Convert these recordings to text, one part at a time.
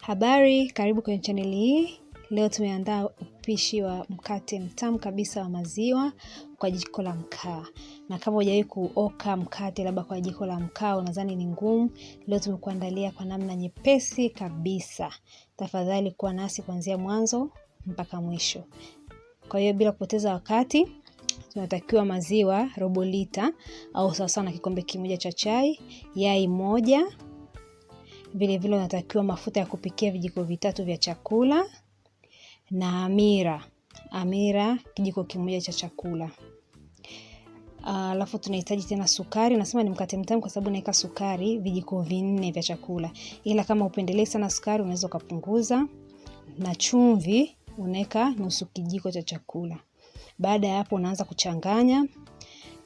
Habari, karibu kwenye channel hii. Leo tumeandaa upishi wa mkate mtamu kabisa wa maziwa kwa jiko la mkaa. Na kama hujawahi kuoka mkate labda kwa jiko la mkaa unadhani ni ngumu, leo tumekuandalia kwa namna nyepesi kabisa. Tafadhali kuwa nasi kuanzia mwanzo mpaka mwisho. Kwa hiyo bila kupoteza wakati, tunatakiwa maziwa robo lita au sawa na kikombe kimoja cha chai, yai moja. Vile vile unatakiwa mafuta ya kupikia vijiko vitatu vya chakula na amira kijiko kimoja cha chakula. Alafu tunahitaji tena sukari. Nasema ni mkate mtamu kwa sababu naweka sukari vijiko 4 vya chakula. Ila kama upendelee sana sukari unaweza kupunguza, na chumvi unaweka nusu kijiko cha chakula. Baada ya hapo unaanza kuchanganya.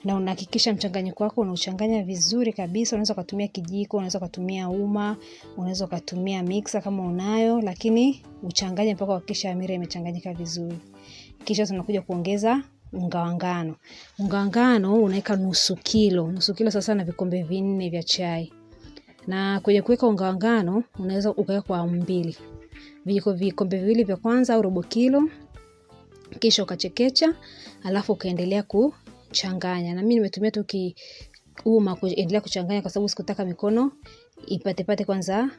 Na unahakikisha mchanganyiko wako unauchanganya vizuri kabisa. Unaweza kutumia kijiko, unaweza kutumia uma, unaweza kutumia mixer kama unayo, lakini uchanganye mpaka uhakikishe hamira imechanganyika vizuri. Kisha tunakuja kuongeza unga wa ngano. Unga wa ngano unaweka nusu kilo sasa na vikombe 4 vya chai. Na kwenye kuweka unga wa ngano unaweza ukaweka kwa 2. Vikombe 2 vya kwanza au robo kilo. Kisha ukachekecha, alafu ukaendelea kuchanganya. Na mimi nimetumia tu uma kuendelea kuchanganya kwa sababu sikutaka mikono ipate kwanza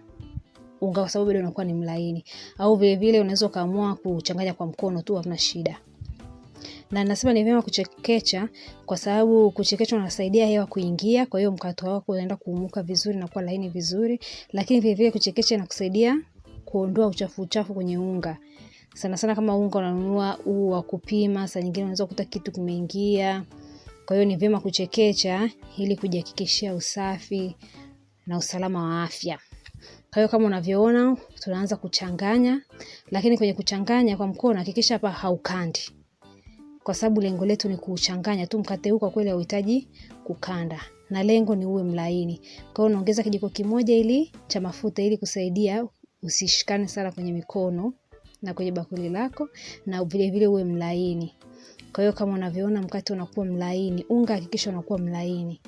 unga kwa sababu bado unakuwa ni mlaini. Au vile vile unaweza kaamua kuchanganya kwa mkono tu, hamna shida. Na nasema ni vyema kuchekecha kwa sababu kuchekecha unasaidia hewa kuingia, kwa hiyo mkate wako unaenda kuumuka vizuri na kuwa laini vizuri. Lakini vile vile kuchekecha inakusaidia kuondoa uchafu kwenye unga. Sana kama unga unanunua wa kupima, saa nyingine unaweza kukuta kitu kimeingia. Kwa hiyo ni vyema kuchekecha ili kujihakikishia usafi na usalama wa afya. Kwa hiyo kama unavyoona tunaanza kuchanganya, lakini kwenye kuchanganya kwa mkono hakikisha hapa haukandi. Kwa sababu lengo letu ni kuchanganya tu mkate huu, kwa kweli hauhitaji kukanda. Na lengo ni uwe mlaini. Kwa hiyo unaongeza kijiko kimoja ili cha mafuta ili kusaidia usishikane sana kwenye mikono na kwenye bakuli lako, na vile vile uwe mlaini. Kwa hiyo kama unavyoona mkate unakuwa mlaini, unga hakikisha unakuwa mlaini.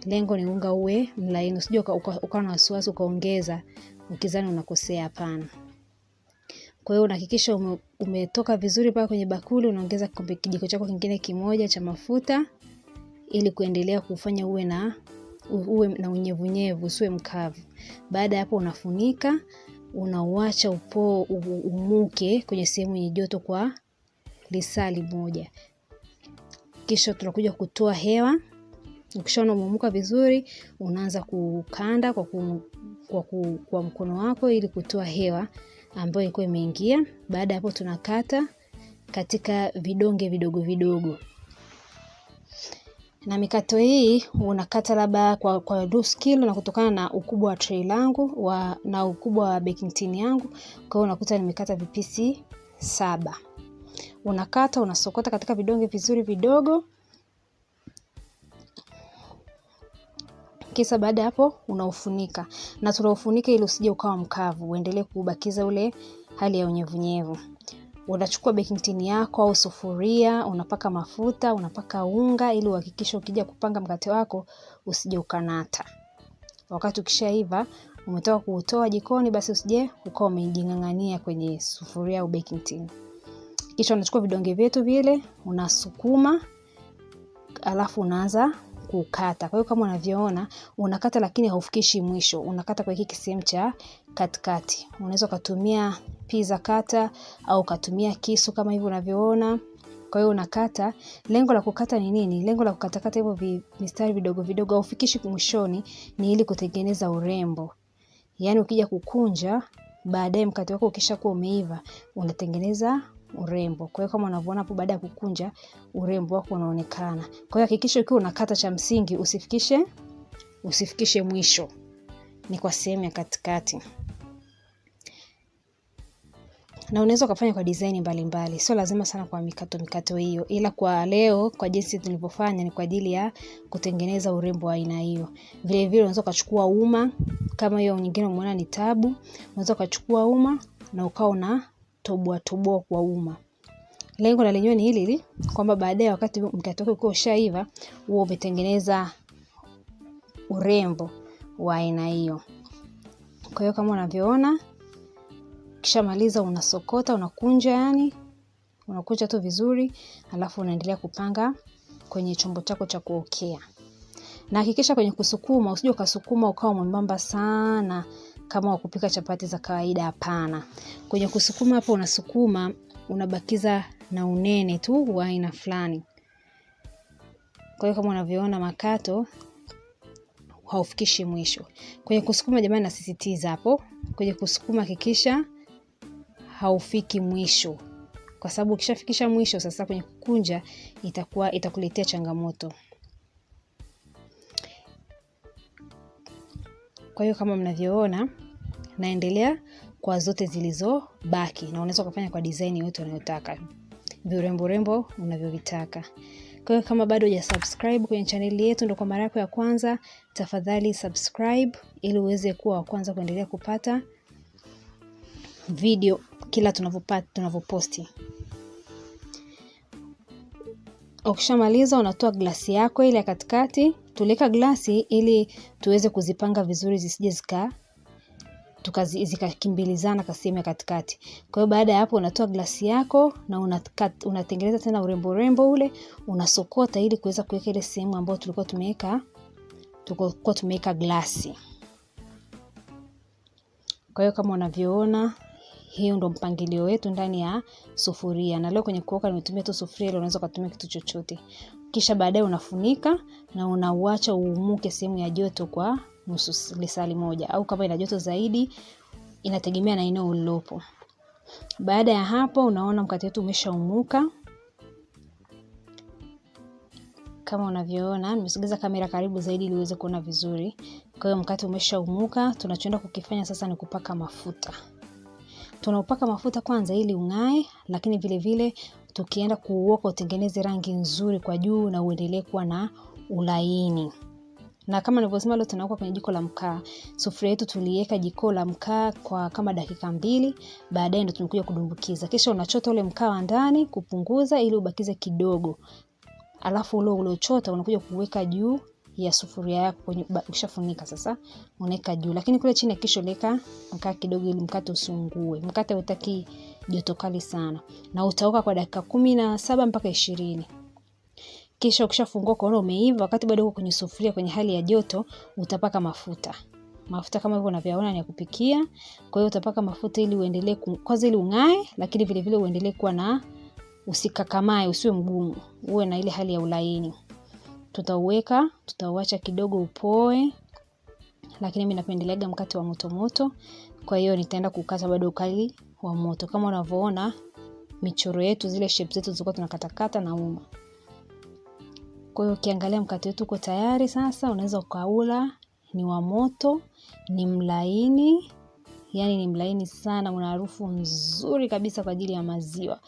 Lengo ni unga uwe mlaini, usije ukawa na wasiwasi ukaongeza ukizani unakosea, hapana. Kwa hiyo unahakikisha umetoka vizuri pale kwenye bakuli, unaongeza kijiko chako kingine kimoja cha mafuta ili kuendelea kufanya uwe na unyevunyevu, usiwe mkavu. Baada ya hapo unafunika, unauacha umuke kwenye sehemu yenye joto kwa lisali moja. Kisha tunakuja kutoa hewa. Ukishaona umeumuka vizuri, unaanza kukanda kwa mkono wako ili kutoa hewa ambayo ilikuwa imeingia. Baada hapo tunakata katika vidonge vidogo vidogo. Na mikato hii unakata labda kwa nusu kilo, na kutokana na ukubwa wa tray langu na ukubwa wa baking tin yangu, kwa hiyo unakuta nimekata vipisi 7. Unakata, unasokota katika vidonge vizuri vidogo. Kisha baada hapo unaufunika. Na tunaufunika ili usije ukawa mkavu, uendelee kubakiza ule hali ya unyevunyevu. Unachukua baking tin yako au sufuria, unapaka mafuta, unapaka unga ili uhakikishe ukija kupanga mkate wako usije ukanata. Wakati ukishaiva, umetoka kuutoa jikoni, basi usije ukawa umejingangania kwenye sufuria au baking tin. Kisha unachukua vidonge vyetu vile, unasukuma, alafu unaanza kukata. Kwa hiyo kama unavyoona, unakata lakini haufikishi mwisho. Unakata kwa hiki sehemu cha katikati. Unaweza kutumia pizza cutter au kutumia kisu kama hivi unavyoona. Kwa hiyo unakata. Lengo la kukata ni nini? Lengo la kukatakata hivyo mistari vidogo vidogo haufikishi mwishoni, ni ili kutengeneza urembo. Yaani ukija kukunja, baadaye mkate wako ukishakuwa umeiva, unatengeneza urembo. Kwa hiyo kama unavyoona hapo, baada ya kukunja urembo wako unaonekana. Kwa hiyo hakikisha ukiwa unakata, cha msingi usifikishe mwisho, ni kwa sehemu ya katikati. Na unaweza kufanya kwa design mbalimbali, sio lazima sana kwa mikato hiyo, ila kwa leo kwa jinsi tulivyofanya ni kwa ajili ya kutengeneza urembo wa aina hiyo. Vile vile unaweza kuchukua uma, kama hiyo nyingine umeona ni tabu, unaweza kuchukua uma na ukao na toboa kwa uma. Lengo la lenyewe ni hili kwamba baadaye wakati mkate wako uko ushaiva, uwe umetengeneza urembo wa aina hiyo. Kwa hiyo kama unavyoona Kisha maliza unasokota, unakunja yani. Unakunja tu vizuri, alafu unaendelea kupanga kwenye chombo chako cha kuokea. Na hakikisha kwenye kusukuma, usije ukasukuma ukawa mwembamba sana kama wakupika chapati za kawaida, hapana. Kwenye kusukuma hapo unasukuma, unabakiza na unene tu wa aina fulani. Kwa hiyo kama unavyoona makato haufikishi mwisho. Kwenye kusukuma jamani, nasisitiza hapo, kwenye kusukuma hakikisha haufiki mwisho. Kwa sababu ukishafikisha mwisho sasa kwenye kukunja itakuletea changamoto. Kwa hiyo kama mnavyoona naendelea kwa zote zilizobaki, na unaweza kufanya kwa design yote unayotaka, virembo unavyovitaka. Kwa hiyo kama bado hujasubscribe kwenye channel yetu, ndio kwa mara yako ya kwanza, tafadhali subscribe ili uweze kuwa wa kwanza kuendelea kupata video kila tunavyoposti. Ukishamaliza unatoa glasi yako ile ya katikati. Tuleka glasi ili tuweze kuzipanga vizuri zisije zikakimbilizana kasehemu ya katikati. Kwa hiyo baada ya hapo unatoa glasi yako na unatengeneza tena urembo ule, unasokota ili kuweza kuweka ile sehemu ambayo tulikuwa tumeweka glasi. Kwa hiyo kama unavyoona, hiyo ndo mpangilio wetu ndani ya sufuria. Na leo kwenye kuoka nimetumia tu sufuria, ile unaweza kutumia kitu chochote. Kisha baadaye unafunika na unauacha uumuke sehemu ya joto kwa nusu lisali moja, au kama ina joto zaidi inategemea na eneo ulilopo. Baada ya hapo unaona mkate wetu umeshaumuka. Kama unavyoona, nimesogeza kamera karibu zaidi ili uweze kuona vizuri. Kwa hiyo mkate umeshaumuka. Tunachoenda kukifanya sasa ni kupaka mafuta. Tunaupaka mafuta kwanza ili ungae, lakini vile vile tukienda kuuoka utengeneze rangi nzuri kwa juu na uendelee kuwa na ulaini. Na kama nilivyosema leo tunaoka kwenye jiko la mkaa. Sufuria yetu tuliweka jiko la mkaa kwa kama dakika 2, baadaye ndo tunakuja kudumbukiza. Kisha unachota ule mkaa wa ndani kupunguza ili ubakize kidogo. Alafu ule uliochota unakuja kuweka juu ya sufuria yako ukishafunika sasa unaweka juu, lakini kule chini kisha leka mkaa kidogo ili mkate usiungue. Mkate hutaki joto kali sana, na utaoka kwa dakika 17 mpaka 20. Kisha ukishafungua kuona umeiva, wakati bado uko kwenye sufuria kwenye hali ya joto, utapaka mafuta. Mafuta kama hivyo unavyoona ni ya kupikia. Kwa hiyo utapaka mafuta ili uendelee kwanza ili ungae, lakini vile vile uendelee kuwa na usikakamae, usiwe mgumu, uwe na ile hali ya ulaini. Tutauacha kidogo upoe, lakini mimi napendelea mkate wa moto. Kwa hiyo nitaenda kukata bado ukali wa moto. Kama unavyoona michoro yetu, zile shape zetu zilikuwa tunakatakata na uma. Kwa hiyo ukiangalia mkate wetu uko tayari sasa, unaweza ukaula. Ni wa moto, ni mlaini, yani ni mlaini sana, una harufu nzuri kabisa kwa ajili ya maziwa.